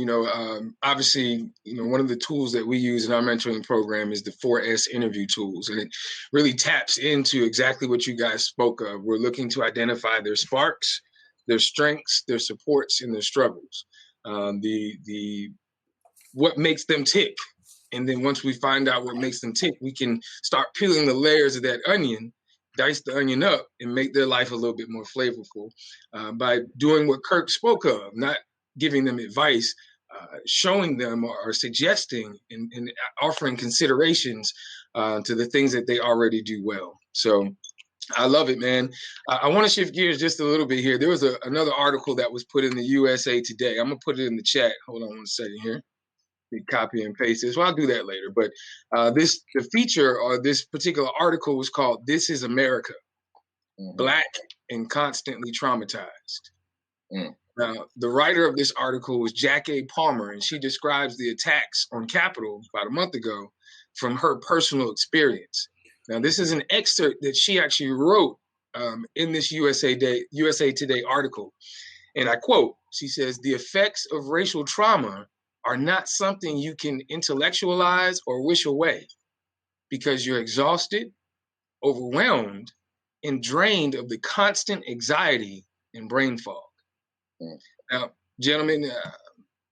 Obviously, one of the tools that we use in our mentoring program is the 4S interview tools, and it really taps into exactly what you guys spoke of. We're looking to identify their sparks, their strengths, their supports, and their struggles. What makes them tick. And then once we find out what makes them tick, we can start peeling the layers of that onion, dice the onion up, and make their life a little bit more flavorful by doing what Kirk spoke of, not giving them advice, showing them or suggesting and offering considerations to the things that they already do well. So I love it, man. I want to shift gears just a little bit here. There was another article that was put in the USA Today. I'm going to put it in the chat. Hold on one second here. We copy and paste this. Well, I'll do that later. But the feature or this particular article was called "This is America, Black and Constantly Traumatized." Now, the writer of this article was Jack A. Palmer, and she describes the attacks on Capitol about a month ago from her personal experience. Now, this is an excerpt that she actually wrote in this USA Today article. And I quote, she says, "The effects of racial trauma are not something you can intellectualize or wish away, because you're exhausted, overwhelmed, and drained of the constant anxiety and brain fog." Now, gentlemen,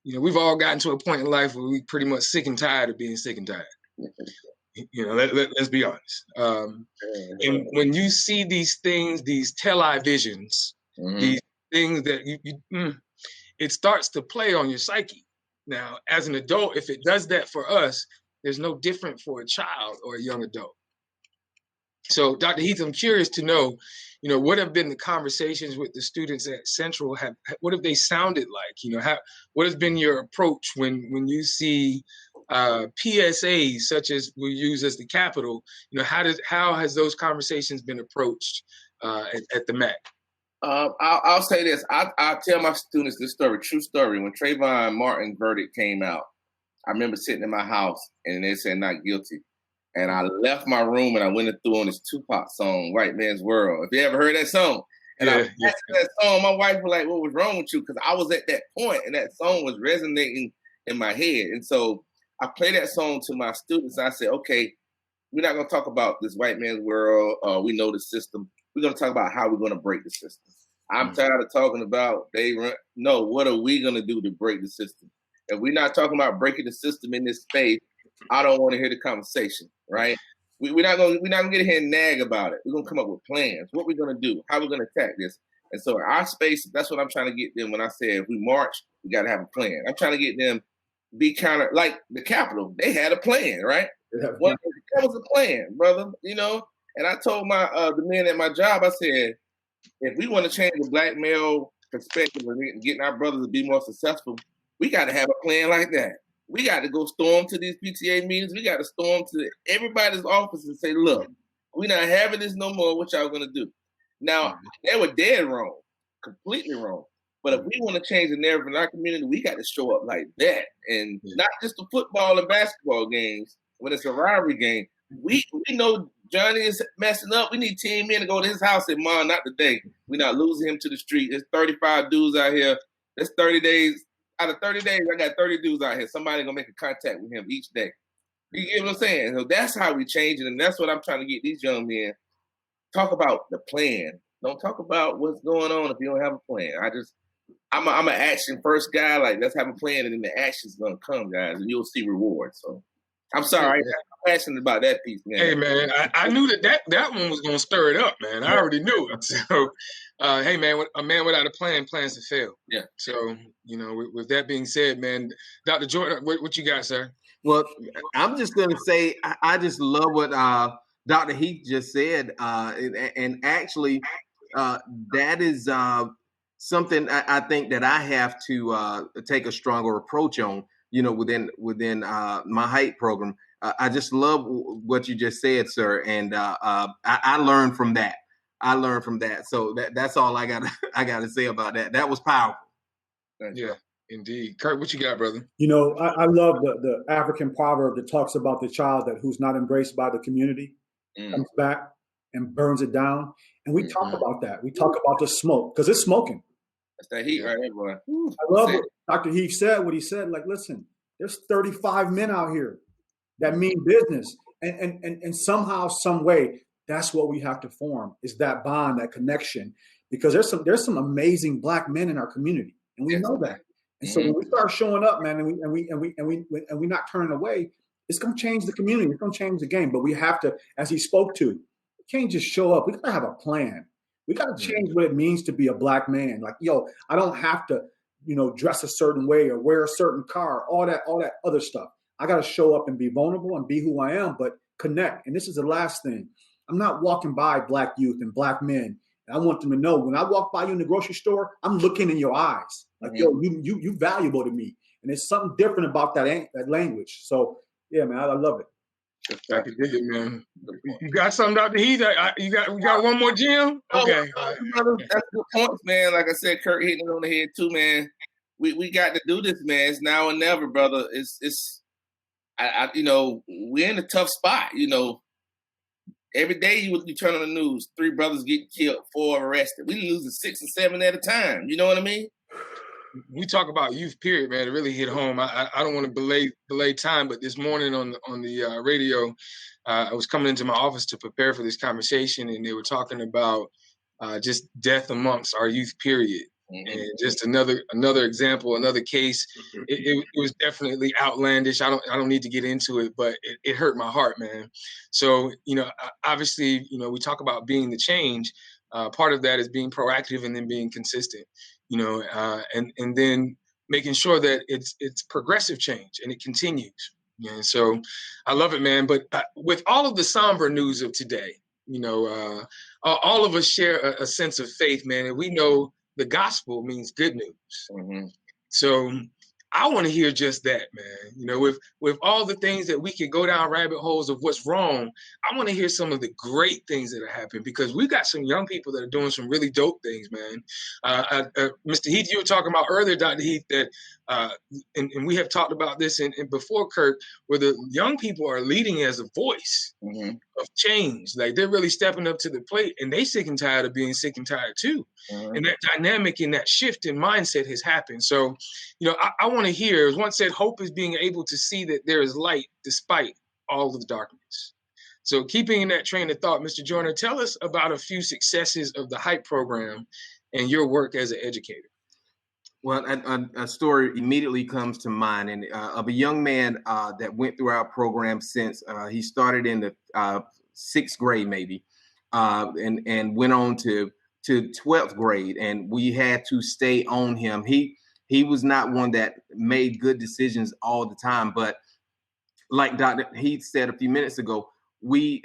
we've all gotten to a point in life where we're pretty much sick and tired of being sick and tired. Let's be honest. And when you see these things, these televisions, these things that it starts to play on your psyche. Now, as an adult, if it does that for us, there's no different for a child or a young adult. So, Dr. Heath, I'm curious to know, what have been the conversations with the students at Central? What have they sounded like? What has been your approach when you see PSAs such as we use as the Capitol? How has those conversations been approached at the MAC? I'll say this. I'll tell my students this story, true story. When Trayvon Martin's verdict came out, I remember sitting in my house and they said not guilty. And I left my room and I went and threw on this Tupac song, White Man's World. If you ever heard that song? And I listened to that song, my wife was like, "What was wrong with you?" Because I was at that point and that song was resonating in my head. And so I played that song to my students. I said, okay, we're not going to talk about this white man's world. We know the system. We're going to talk about how we're going to break the system. I'm tired of talking about no, what are we going to do to break the system? If we're not talking about breaking the system in this space, I don't want to hear the conversation, right? We're not going to get here and nag about it. We're going to come up with plans. What we're going to do, how we're going to attack this. And so in our space, that's what I'm trying to get them when I say if we march, we got to have a plan. I'm trying to get them be counter, like the Capitol. They had a plan, right? That was a plan, brother, And I told the men at my job, I said, if we want to change the black male perspective and getting our brothers to be more successful, we got to have a plan like that. We got to go storm to these PTA meetings. We got to storm to everybody's office and say, look, we're not having this no more. What y'all going to do? Now, they were dead wrong, completely wrong. But if we want to change the narrative in our community, we got to show up like that. And not just the football and basketball games when it's a rivalry game. we know Johnny is messing up. We need 10 men to go to his house and Mom, not today. We're not losing him to the street. There's 35 dudes out here. There's 30 days. Out of 30 days, I got 30 dudes out here. Somebody gonna make a contact with him each day. You get what I'm saying? So that's how we change it, and that's what I'm trying to get these young men. Talk about the plan. Don't talk about what's going on if you don't have a plan. I'm an action first guy. Like, let's have a plan, and then the action's gonna come, guys, and you'll see rewards. So I'm sorry, I'm passionate about that piece, man. Hey, man, I knew that one was gonna stir it up, man. I already knew it. So, hey, man, a man without a plan plans to fail. Yeah. So, with that being said, man, Dr. Jordan, what you got, sir? Well, I'm just going to say I just love what Dr. Heath just said, and actually, that is something I think that I have to take a stronger approach on. Within my height program, I just love what you just said, sir, and I learned from that. So that's all I got to say about that. That was powerful. Yeah. Indeed. Kirk, what you got, brother? I love the African proverb that talks about the child who's not embraced by the community comes back and burns it down. And we talk about that. We talk about the smoke because it's smoking. That's that heat right there, boy. I love what Dr. Heath said, what he said. Like, listen, there's 35 men out here that mean business. And somehow, some way, that's what we have to form is that bond, that connection. Because there's some amazing Black men in our community. And we know that. And so when we start showing up, man, and we're not turning away, it's going to change the community. It's going to change the game. But we have to, as he spoke to, we can't just show up. We got to have a plan. We got to change what it means to be a Black man. Like, I don't have to, dress a certain way or wear a certain car, all that other stuff. I got to show up and be vulnerable and be who I am, but connect. And this is the last thing. I'm not walking by Black youth and Black men. And I want them to know when I walk by you in the grocery store, I'm looking in your eyes. Like, you valuable to me. And there's something different about that language. So, yeah, man, I love it. I can dig it, man. You got something, Dr. Heath? We got one more gem? Okay. That's good points, man. Like I said, Kirk hitting it on the head too, man. We got to do this, man. It's now or never, brother. We're in a tough spot. Every day you turn on the news, 3 brothers get killed, 4 arrested. We losing 6 and 7 at a time. You know what I mean? We talk about youth, period, man. It really hit home. I don't want to belay time, but this morning on the radio, I was coming into my office to prepare for this conversation, and they were talking about just death amongst our youth, period. And just another example, another case. It was definitely outlandish. I don't need to get into it, but it hurt my heart, man. So obviously, we talk about being the change. Part of that is being proactive and then being consistent. And then making sure that it's progressive change and it continues. And so I love it, man. But with all of the somber news of today, all of us share a sense of faith, man, and we know the gospel means good news. So I want to hear just that, man. With all the things that we can go down rabbit holes of what's wrong, I want to hear some of the great things that are happening because we got some young people that are doing some really dope things, man. Mr. Heath, you were talking about earlier, Dr. Heath, that and we have talked about this in before, Kirk, where the young people are leading as a voice of change. Like they're really stepping up to the plate, and they sick and tired of being sick and tired too. And that dynamic and that shift in mindset has happened. So, I want to hear, as one said, hope is being able to see that there is light despite all of the darkness. So keeping in that train of thought, Mr. Joyner, tell us about a few successes of the HYPE program and your work as an educator. Well, a story immediately comes to mind, and of a young man that went through our program since he started in the 6th grade, maybe, and went on to 12th grade, and we had to stay on him. He was not one that made good decisions all the time, but like Dr. Heath said a few minutes ago, we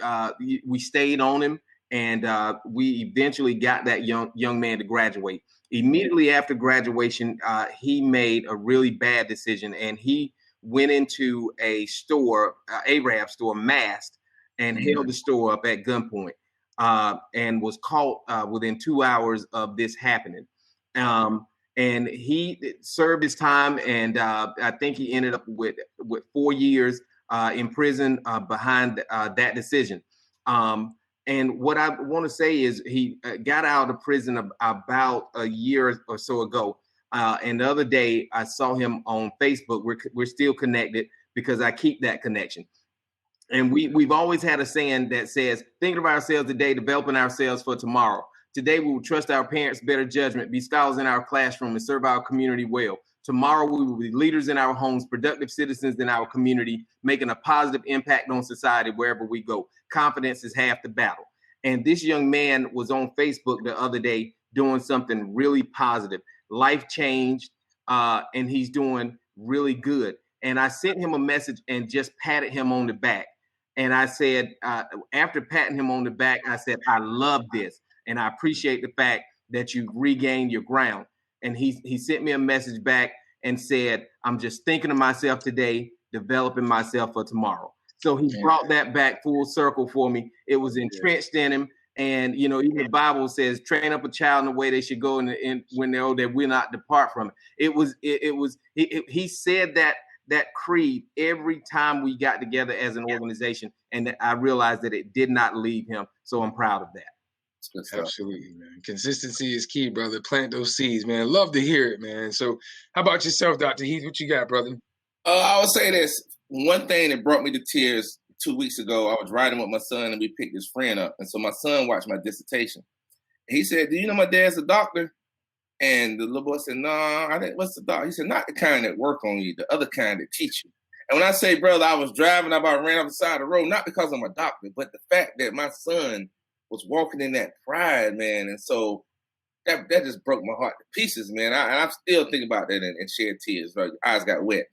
stayed on him, and we eventually got that young man to graduate. Immediately after graduation, he made a really bad decision, and he went into a store, Arab store, masked, and held the store up at gunpoint, and was caught within 2 hours of this happening. And he served his time, and I think he ended up with 4 years in prison behind that decision. And what I want to say is he got out of prison about a year or so ago. And the other day I saw him on Facebook. We're still connected because I keep that connection. And we've always had a saying that says, thinking of ourselves today, developing ourselves for tomorrow. Today, we will trust our parents' better judgment, be scholars in our classroom, and serve our community well. Tomorrow, we will be leaders in our homes, productive citizens in our community, making a positive impact on society wherever we go. Confidence is half the battle. And this young man was on Facebook the other day doing something really positive. Life changed, and he's doing really good. And I sent him a message and just patted him on the back. And I said, after patting him on the back, I said, I love this. And I appreciate the fact that you regained your ground. And he sent me a message back and said, I'm just thinking of myself today, developing myself for tomorrow. So he brought that back full circle for me. It was entrenched in him. And, you know, even the Bible says, train up a child in the way they should go, and when they're old, they will not depart from it. He said that creed every time we got together as an organization. And I realized that it did not leave him. So I'm proud of that. Absolutely, man. Consistency is key, brother. Plant those seeds, man. Love to hear it, man. So how about yourself, Dr. Heath? What you got, brother? I would say this. One thing that brought me to tears 2 weeks ago, I was riding with my son and we picked his friend up. And so my son watched my dissertation. He said, do you know my dad's a doctor? And the little boy said, no, I didn't. What's the doctor? He said, not the kind that work on you, the other kind that teach you. And when I say, brother, I was driving, I about ran off the side of the road, not because I'm a doctor, but the fact that my son was walking in that pride, man. And so that just broke my heart to pieces, man. I'm still thinking about that and shed tears. Right? Eyes got wet.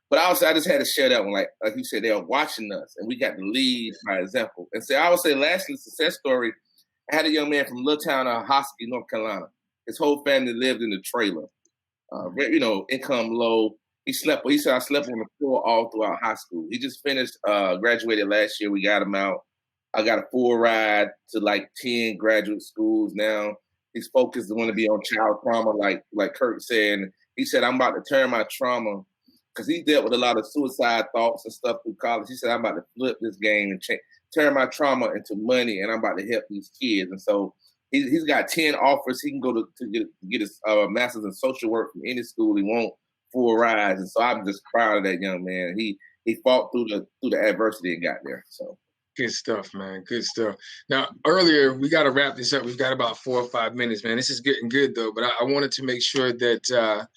But also, I just had to share that one. Like you said, they are watching us, and we got to lead by example. And so I would say, lastly, success story, I had a young man from Little Town, Hosky, North Carolina. His whole family lived in the trailer. Income low. He said, I slept on the floor all throughout high school. He just finished, graduated last year. We got him out. I got a full ride to like 10 graduate schools now. He's focused on to be on child trauma, like Kirk said. And he said, I'm about to turn my trauma, because he dealt with a lot of suicide thoughts and stuff through college. He said, I'm about to flip this game and turn my trauma into money, and I'm about to help these kids. And so he's got 10 offers. He can go to get his master's in social work from any school he wants, full rides. And so I'm just proud of that young man. He fought through the adversity and got there. So. Good stuff, man. Good stuff. Now, earlier, we got to wrap this up. We've got about 4 or 5 minutes, man. This is getting good, though. But I wanted to make sure that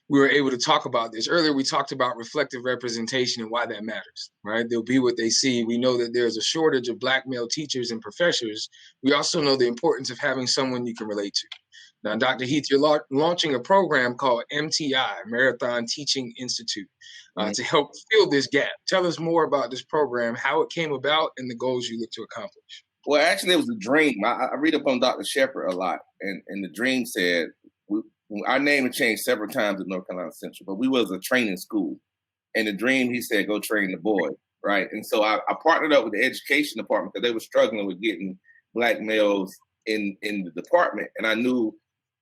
we were able to talk about this. Earlier, we talked about reflective representation and why that matters, right? They'll be what they see. We know that there's a shortage of Black male teachers and professors. We also know the importance of having someone you can relate to. Now, Dr. Heath, you're launching a program called MTI, Marathon Teaching Institute, to help fill this gap. Tell us more about this program, how it came about, and the goals you look to accomplish. Well, actually, it was a dream. I read up on Dr. Shepherd a lot, and the dream said our name had changed several times at North Carolina Central, but we was a training school. And the dream, he said, go train the boys, right? And so I partnered up with the education department because they were struggling with getting Black males in the department. And I knew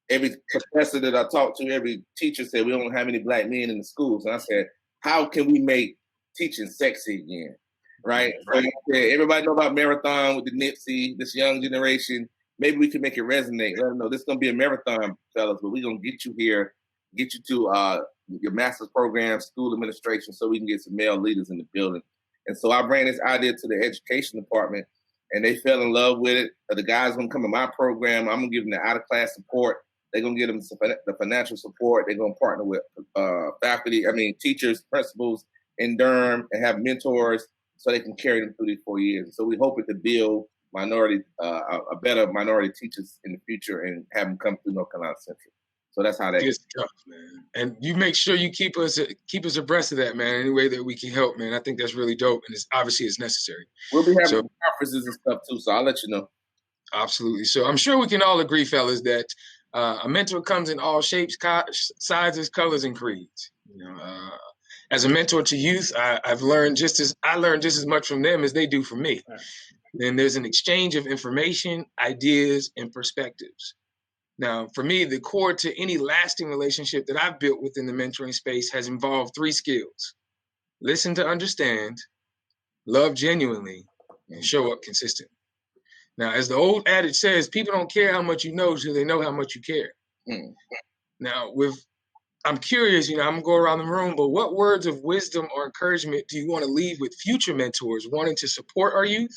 every professor that I talked to, every teacher said, we don't have any Black men in the schools. And I said, how can we make teaching sexy again, right? So everybody know about Marathon with the Nipsey, this young generation. Maybe we can make it resonate. Let them know this is going to be a marathon, fellas, but we're going to get you here, get you to your master's program, school administration, so we can get some male leaders in the building. And so I ran this idea to the education department, and they fell in love with it. The guys going to come in my program. I'm going to give them the out-of-class support. They're going to give them the financial support. They're going to partner with teachers, principals in Durham, and have mentors so they can carry them through these 4 years. So we hope it to build a better minority teachers in the future and have them come through North Carolina Central. So that's how that is tough, man. And you make sure you keep us abreast of that, man, any way that we can help, man. I think that's really dope, and it's necessary. We'll be having conferences and stuff too, so I'll let you know. Absolutely. So I'm sure we can all agree, fellas, that a mentor comes in all shapes, sizes, colors, and creeds. As a mentor to youth, I learned just as much from them as they do from me. Right. And there's an exchange of information, ideas, and perspectives. Now, for me, the core to any lasting relationship that I've built within the mentoring space has involved 3 skills: listen to understand, love genuinely, and show up consistent. Now, as the old adage says, people don't care how much you know till they know how much you care. Now, I'm curious, I'm gonna go around the room, but what words of wisdom or encouragement do you want to leave with future mentors wanting to support our youth?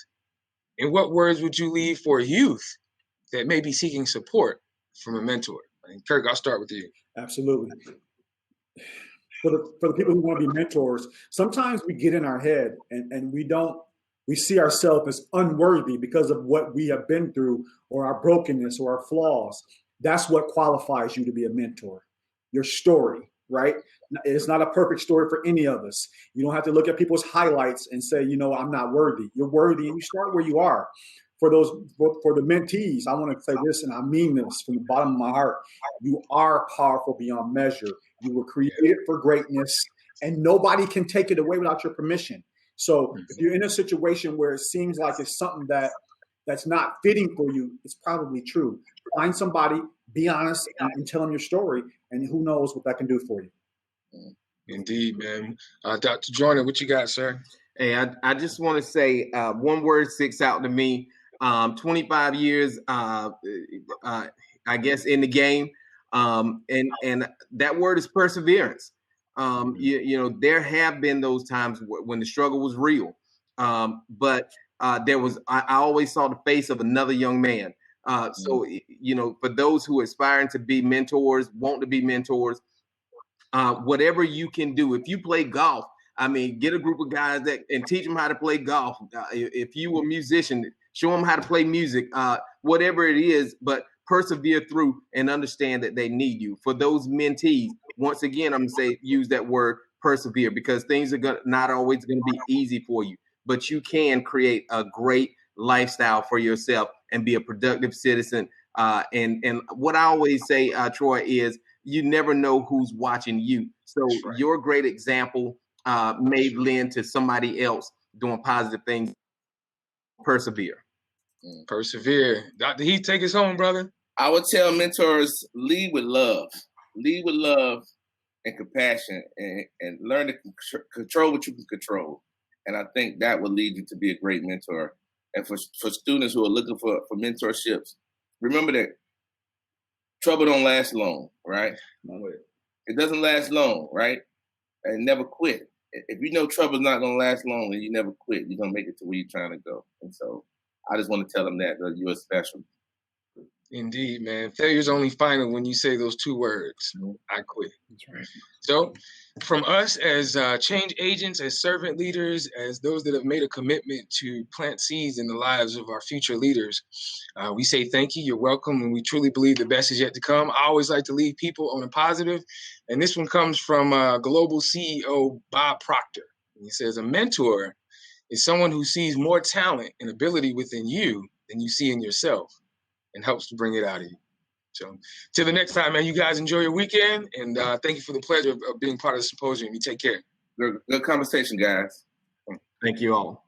And what words would you leave for youth that may be seeking support from a mentor? And Kirk, I'll start with you. Absolutely. For the people who want to be mentors, sometimes we get in our head and we see ourselves as unworthy because of what we have been through or our brokenness or our flaws. That's what qualifies you to be a mentor. Your story, right? It's not a perfect story for any of us. You don't have to look at people's highlights and say, I'm not worthy. You're worthy, and you start where you are. For the mentees, I want to say this, and I mean this from the bottom of my heart. You are powerful beyond measure. You were created for greatness, and nobody can take it away without your permission. So if you're in a situation where it seems like it's something that's not fitting for you, it's probably true. Find somebody, be honest, and tell them your story, and who knows what that can do for you. Indeed, man. Dr. Joyner, what you got, sir? Hey, I just want to say one word sticks out to me. 25 years, I guess, in the game, and that word is perseverance. There have been those times when the struggle was real, but I always saw the face of another young man. So for those who are aspiring to be mentors, want to be mentors, whatever you can do. If you play golf, get a group of guys and teach them how to play golf. If you were a musician, show them how to play music, whatever it is, but persevere through and understand that they need you. For those mentees, once again, I'm going to say, use that word persevere, because things are not always going to be easy for you, but you can create a great lifestyle for yourself and be a productive citizen. And what I always say, Troy, is you never know who's watching you. So your great example may lend to somebody else doing positive things. Persevere. Dr. Heath, take us home, brother. I would tell mentors, lead with love and compassion, and learn to control what you can control. And I think that will lead you to be a great mentor. And for students who are looking for mentorships, remember that trouble don't last long, right? It doesn't last long, right? And never quit. If you know trouble's not going to last long, then you never quit. You're going to make it to where you're trying to go. And so I just want to tell them that you're special. Indeed, man. Failure's only final when you say those two words. I quit. That's right. So from us as change agents, as servant leaders, as those that have made a commitment to plant seeds in the lives of our future leaders, we say thank you. You're welcome. And we truly believe the best is yet to come. I always like to leave people on a positive. And this one comes from Global CEO Bob Proctor. He says, a mentor is someone who sees more talent and ability within you than you see in yourself, and helps to bring it out of you. So till the next time, man, you guys enjoy your weekend. And thank you for the pleasure of being part of the symposium. You take care. Good conversation, guys. Thank you all.